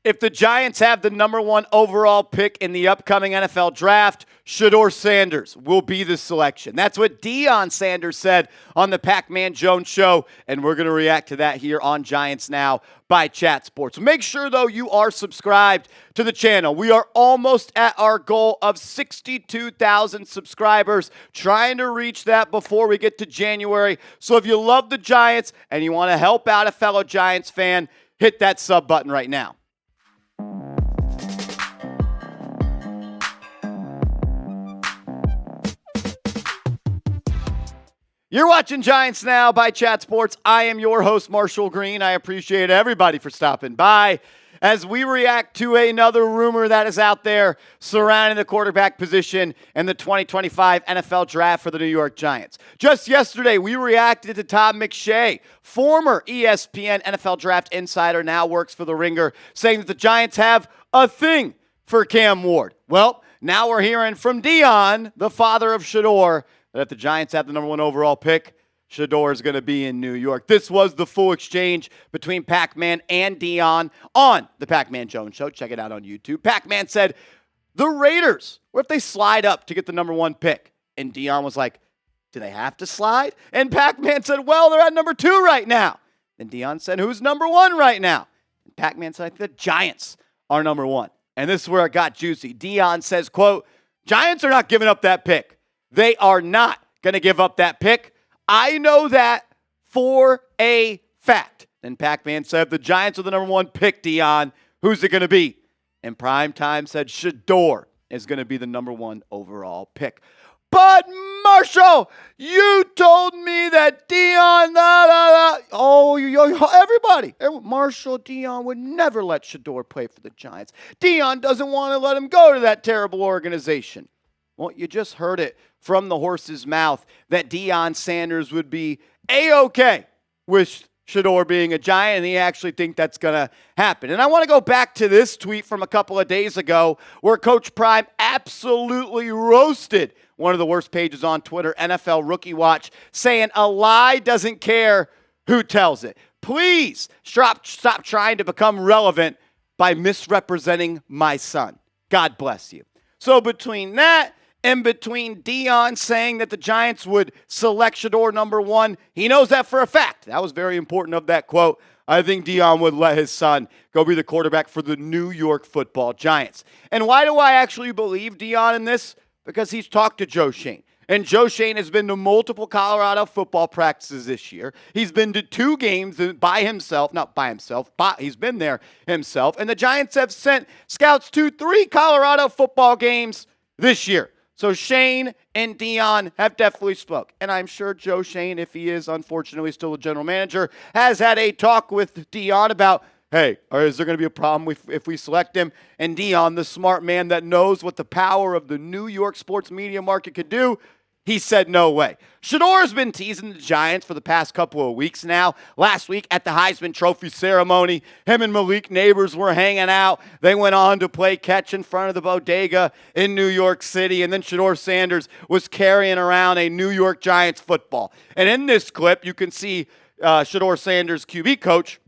If the Giants have the number 1 overall pick in the upcoming NFL draft, Shedeur Sanders will be the selection. That's what Deion Sanders said on the PacMan Jones show, and we're going to react to that here on Giants Now by Chat Sports. Make sure, though, you are subscribed to the channel. We are almost at our goal of 62,000 subscribers, trying to reach that before we get to January. So if you love the Giants and you want to help out a fellow Giants fan, hit that sub button right now. You're watching Giants Now by Chat Sports. I am your host, Marshall Green. I appreciate everybody for stopping by as we react to another rumor that is out there surrounding the quarterback position in the 2025 NFL Draft for the New York Giants. Just yesterday, we reacted to Todd McShay, former ESPN NFL Draft insider, now works for The Ringer, saying that the Giants have a thing for Cam Ward. Well, now we're hearing from Deion, the father of Shedeur, that if the Giants have the number 1 overall pick, Shedeur is going to be in New York. This was the full exchange between PacMan and Deion on the PacMan Jones show. Check it out on YouTube. PacMan said, the Raiders, what if they slide up to get the number 1 pick? And Deion was like, do they have to slide? And PacMan said, well, they're at number 2 right now. Then Deion said, who's number 1 right now? And PacMan said, the Giants are number 1. And this is where it got juicy. Deion says, quote, Giants are not giving up that pick. They are not going to give up that pick. I know that for a fact. Then PacMan said, the Giants are the number 1 pick, Deion. Who's it going to be? And Primetime said Shedeur is going to be the number 1 overall pick. But, Marshall, you told me that Deion, everybody. Marshall, Deion would never let Shedeur play for the Giants. Deion doesn't want to let him go to that terrible organization. Well, you just heard it from the horse's mouth that Deion Sanders would be A-okay with Shedeur being a Giant, and he actually think that's going to happen. And I want to go back to this tweet from a couple of days ago where Coach Prime absolutely roasted one of the worst pages on Twitter, NFL Rookie Watch, saying a lie doesn't care who tells it. Please stop trying to become relevant by misrepresenting my son. God bless you. So between that and between Deion saying that the Giants would select Shedeur number 1, he knows that for a fact. That was very important of that quote. I think Deion would let his son go be the quarterback for the New York Football Giants. And why do I actually believe Deion in this? Because he's talked to Joe Schoen. And Joe Schoen has been to multiple Colorado football practices this year. He's been to 2 games by himself. Not by himself, but he's been there himself. And the Giants have sent scouts to 3 Colorado football games this year. So Schoen and Deion have definitely spoke. And I'm sure Joe Schoen, if he is unfortunately still a general manager, has had a talk with Deion about, hey, is there going to be a problem if we select him? And Deion, the smart man that knows what the power of the New York sports media market could do, he said no way. Shedeur has been teasing the Giants for the past couple of weeks now. Last week at the Heisman Trophy ceremony, him and Malik Neighbors were hanging out. They went on to play catch in front of the bodega in New York City, and then Shedeur Sanders was carrying around a New York Giants football. And in this clip, you can see Shedeur Sanders' QB coach,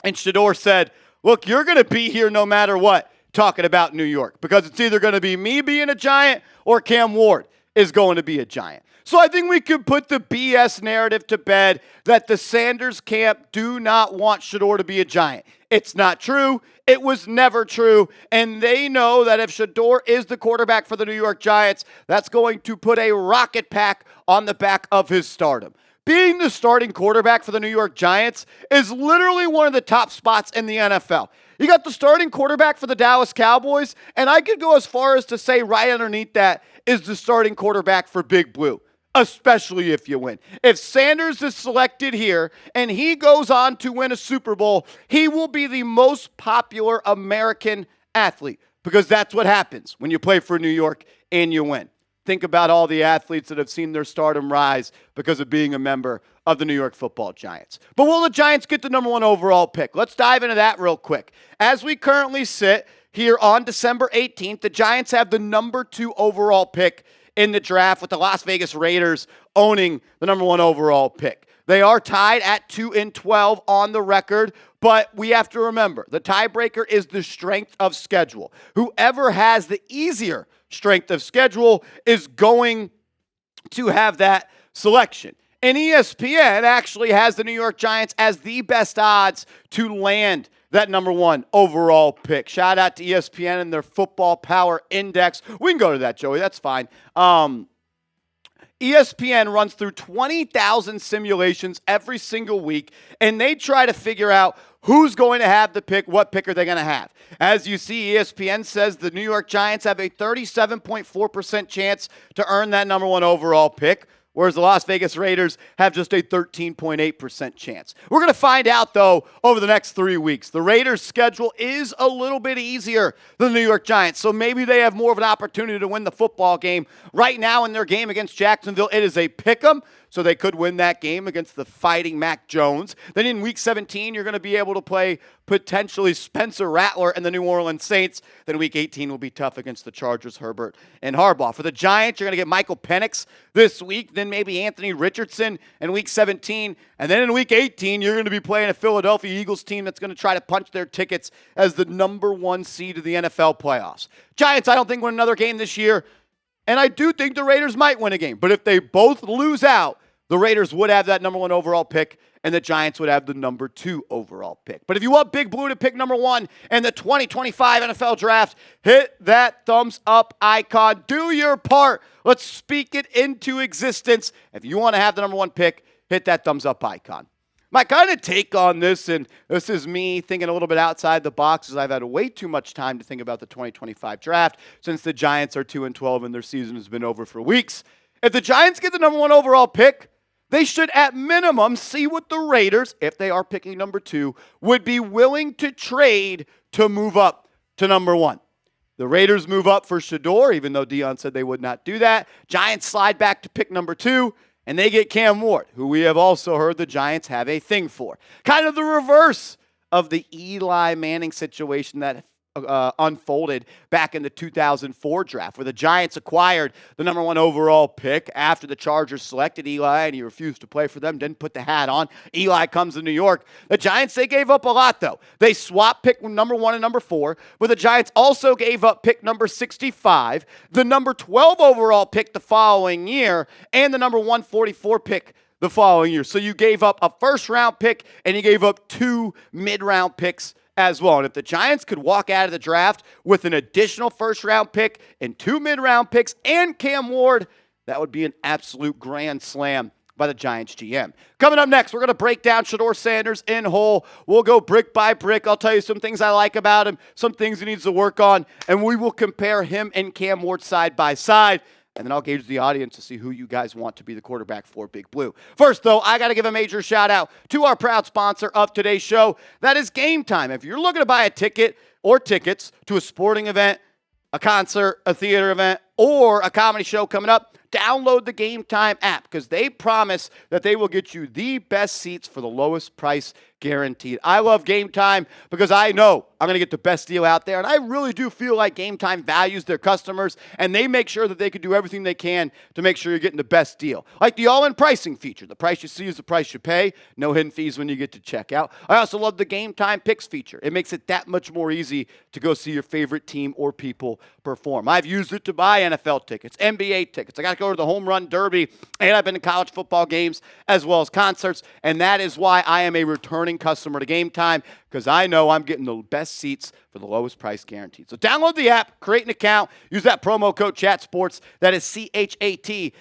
and Shedeur said, look, you're going to be here no matter what, talking about New York, because it's either going to be me being a Giant or Cam Ward is going to be a Giant. So I think we could put the BS narrative to bed that the Sanders camp do not want Shedeur to be a Giant. It's not true. It was never true. And they know that if Shedeur is the quarterback for the New York Giants, that's going to put a rocket pack on the back of his stardom. Being the starting quarterback for the New York Giants is literally one of the top spots in the NFL. You got the starting quarterback for the Dallas Cowboys, and I could go as far as to say right underneath that is the starting quarterback for Big Blue, especially if you win. If Sanders is selected here and he goes on to win a Super Bowl, he will be the most popular American athlete because that's what happens when you play for New York and you win. Think about all the athletes that have seen their stardom rise because of being a member of the New York Football Giants. But will the Giants get the number 1 overall pick? Let's dive into that real quick. As we currently sit here on December 18th, the Giants have the number 2 overall pick in the draft with the Las Vegas Raiders owning the number 1 overall pick. They are tied at 2-12 on the record, But we have to remember, the tiebreaker is the strength of schedule. Whoever has the easier strength of schedule is going to have that selection. And ESPN actually has the New York Giants as the best odds to land that number 1 overall pick. Shout out to ESPN and their Football Power Index. We can go to that, Joey. That's fine. ESPN runs through 20,000 simulations every single week, and they try to figure out who's going to have the pick, what pick are they going to have. As you see, ESPN says the New York Giants have a 37.4% chance to earn that number 1 overall pick, whereas the Las Vegas Raiders have just a 13.8% chance. We're going to find out, though, over the next 3 weeks. The Raiders' schedule is a little bit easier than the New York Giants, so maybe they have more of an opportunity to win the football game. Right now in their game against Jacksonville, it is a pick-em, so they could win that game against the Fighting Mac Jones. Then in Week 17, you're going to be able to play potentially Spencer Rattler and the New Orleans Saints. Then Week 18 will be tough against the Chargers, Herbert, and Harbaugh. For the Giants, you're going to get Michael Penix this week, then maybe Anthony Richardson in Week 17. And then in Week 18, you're going to be playing a Philadelphia Eagles team that's going to try to punch their tickets as the number 1 seed of the NFL playoffs. Giants, I don't think, win another game this year. And I do think the Raiders might win a game. But if they both lose out, the Raiders would have that number 1 overall pick, and the Giants would have the number 2 overall pick. But if you want Big Blue to pick number 1 in the 2025 NFL Draft, hit that thumbs up icon. Do your part. Let's speak it into existence. If you want to have the number 1 pick, hit that thumbs up icon. My kind of take on this, and this is me thinking a little bit outside the box, is I've had way too much time to think about the 2025 draft since the Giants are 2-12 and their season has been over for weeks. If the Giants get the number 1 overall pick, they should at minimum see what the Raiders, if they are picking number 2, would be willing to trade to move up to number 1. The Raiders move up for Shedeur, even though Deion said they would not do that. Giants slide back to pick number 2. And they get Cam Ward, who we have also heard the Giants have a thing for. Kind of the reverse of the Eli Manning situation that unfolded back in the 2004 draft, where the Giants acquired the number 1 overall pick after the Chargers selected Eli, and he refused to play for them, didn't put the hat on. Eli comes to New York. The Giants, they gave up a lot, though. They swapped pick number 1 and number 4, but the Giants also gave up pick number 65, the number 12 overall pick the following year, and the number 144 pick the following year. So you gave up a first-round pick, and you gave up 2 mid-round picks as well. And if the Giants could walk out of the draft with an additional first-round pick and 2 mid-round picks and Cam Ward, that would be an absolute grand slam by the Giants GM. Coming up next, we're going to break down Shedeur Sanders in whole. We'll go brick by brick. I'll tell you some things I like about him, some things he needs to work on, and we will compare him and Cam Ward side by side. And then I'll gauge the audience to see who you guys want to be the quarterback for Big Blue. First, though, I got to give a major shout-out to our proud sponsor of today's show. That is Game Time. If you're looking to buy a ticket or tickets to a sporting event, a concert, a theater event, or a comedy show coming up, download the Game Time app because they promise that they will get you the best seats for the lowest price guaranteed. I love Game Time because I know I'm going to get the best deal out there, and I really do feel like Game Time values their customers, and they make sure that they can do everything they can to make sure you're getting the best deal. Like the all-in pricing feature. The price you see is the price you pay. No hidden fees when you get to checkout. I also love the Game Time Picks feature. It makes it that much more easy to go see your favorite team or people perform. I've used it to buy NFL tickets, NBA tickets. I got to go to the Home Run Derby, and I've been to college football games as well as concerts, and that is why I am a returning customer to Game Time, because I know I'm getting the best seats for the lowest price guaranteed. So download the app, create an account, use that promo code ChatSports. That is ChatSports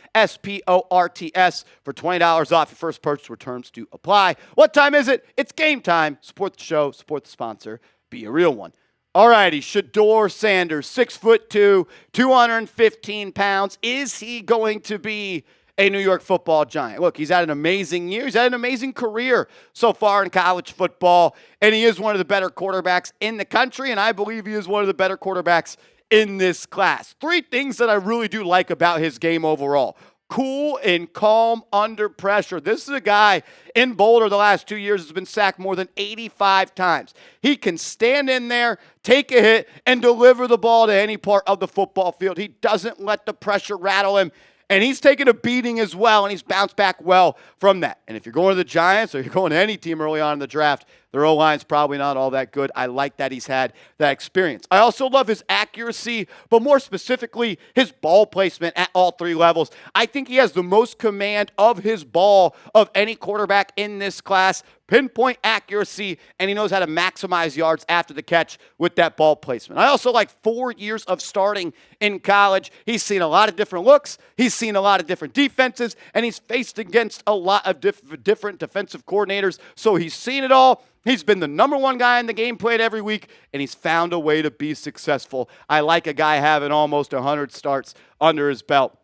for $20 off your first purchase. Returns to apply. What time is it? It's game time. Support the show, support the sponsor, be a real one. All righty, Shedeur Sanders, 6'2", 215 pounds. Is he going to be a New York Football Giant? Look, he's had an amazing year. He's had an amazing career so far in college football, and he is one of the better quarterbacks in the country, and I believe he is one of the better quarterbacks in this class. 3 things that I really do like about his game overall. Cool and calm under pressure. This is a guy in Boulder the last 2 years has been sacked more than 85 times. He can stand in there, take a hit, and deliver the ball to any part of the football field. He doesn't let the pressure rattle him. And he's taken a beating as well, and he's bounced back well from that. And if you're going to the Giants or you're going to any team early on in the draft, Their O-line's probably not all that good. I like that he's had that experience. I also love his accuracy, but more specifically, his ball placement at all three levels. I think he has the most command of his ball of any quarterback in this class. Pinpoint accuracy, and he knows how to maximize yards after the catch with that ball placement. I also like 4 years of starting in college. He's seen a lot of different looks. He's seen a lot of different defenses, and he's faced against a lot of different defensive coordinators. So he's seen it all. He's been the number one guy in the game played every week, and he's found a way to be successful. I like a guy having almost 100 starts under his belt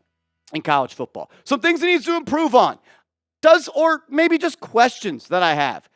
in college football. Some things he needs to improve on. Or maybe just questions that I have.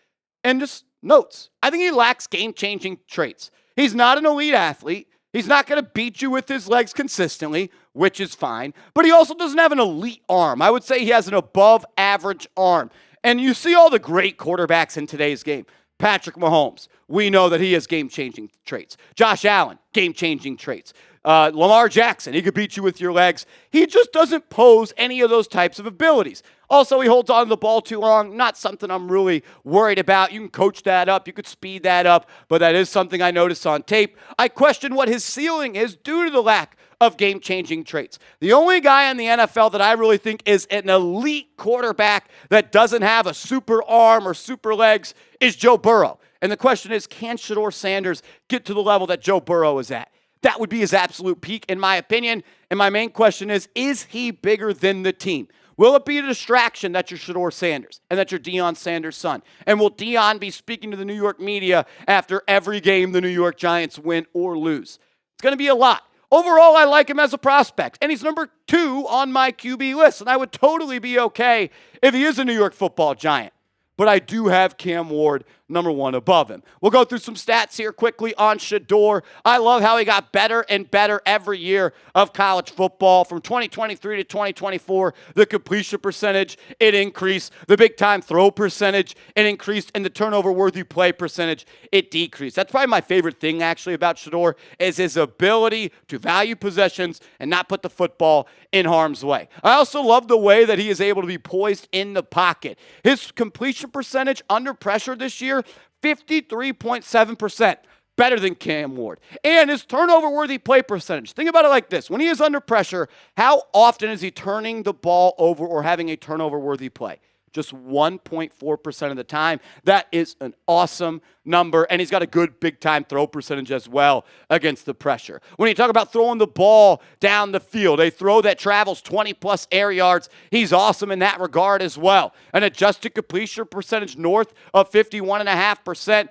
And just notes. I think he lacks game-changing traits. He's not an elite athlete. He's not going to beat you with his legs consistently, which is fine. But he also doesn't have an elite arm. I would say he has an above-average arm. And you see all the great quarterbacks in today's game. Patrick Mahomes, we know that he has game-changing traits. Josh Allen, game-changing traits. Lamar Jackson, he could beat you with your legs. He just doesn't pose any of those types of abilities. Also, he holds on to the ball too long. Not something I'm really worried about. You can coach that up. You could speed that up. But that is something I noticed on tape. I question what his ceiling is due to the lack of game-changing traits. The only guy in the NFL that I really think is an elite quarterback that doesn't have a super arm or super legs is Joe Burrow. And the question is, can Shedeur Sanders get to the level that Joe Burrow is at? That would be his absolute peak, in my opinion. And my main question is he bigger than the team? Will it be a distraction that you're Shedeur Sanders and that you're Deion Sanders' son? And will Deion be speaking to the New York media after every game the New York Giants win or lose? It's going to be a lot. Overall, I like him as a prospect, and he's number 2 on my QB list, and I would totally be okay if he is a New York football Giant. But I do have Cam Ward number 1 above him. We'll go through some stats here quickly on Shedeur. I love how he got better and better every year of college football. From 2023 to 2024, the completion percentage, it increased. The big-time throw percentage, it increased. And the turnover-worthy play percentage, it decreased. That's probably my favorite thing, actually, about Shedeur, is his ability to value possessions and not put the football in harm's way. I also love the way that he is able to be poised in the pocket. His completion percentage under pressure this year, 53.7%, better than Cam Ward. And his turnover-worthy play percentage. Think about it like this. When he is under pressure, how often is he turning the ball over or having a turnover-worthy play? Just 1.4% of the time. That is an awesome number, and he's got a good big-time throw percentage as well against the pressure. When you talk about throwing the ball down the field, a throw that travels 20-plus air yards, he's awesome in that regard as well. An adjusted completion percentage north of 51.5%.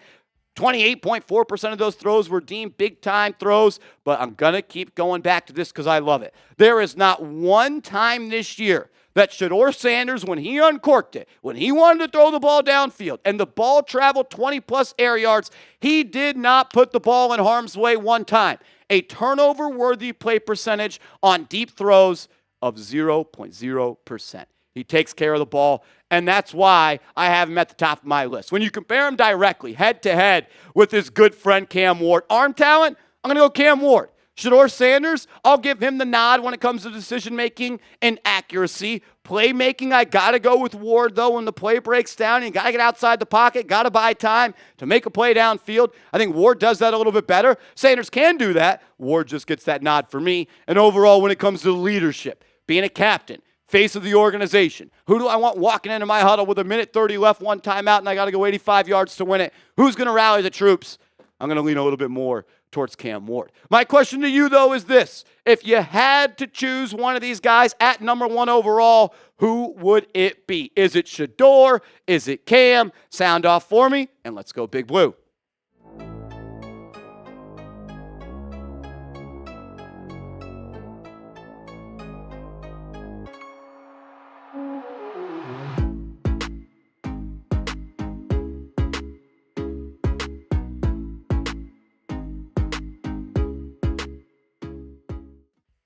28.4% of those throws were deemed big-time throws, but I'm going to keep going back to this because I love it. There is not one time this year that Shedeur Sanders, when he uncorked it, when he wanted to throw the ball downfield and the ball traveled 20-plus air yards, he did not put the ball in harm's way one time. A turnover-worthy play percentage on deep throws of 0.0%. He takes care of the ball, and that's why I have him at the top of my list. When you compare him directly, head-to-head, with his good friend Cam Ward, arm talent, I'm going to go Cam Ward. Shedeur Sanders, I'll give him the nod when it comes to decision-making and accuracy. Playmaking, I got to go with Ward, though, when the play breaks down. You got to get outside the pocket, got to buy time to make a play downfield. I think Ward does that a little bit better. Sanders can do that. Ward just gets that nod for me. And overall, when it comes to leadership, being a captain, face of the organization, who do I want walking into my huddle with a minute 30 left, one timeout, and I got to go 85 yards to win it? Who's going to rally the troops? I'm going to lean a little bit more towards Cam Ward. My question to you, though, is this. If you had to choose one of these guys at number 1 overall, who would it be? Is it Shedeur? Is it Cam? Sound off for me, and let's go Big Blue.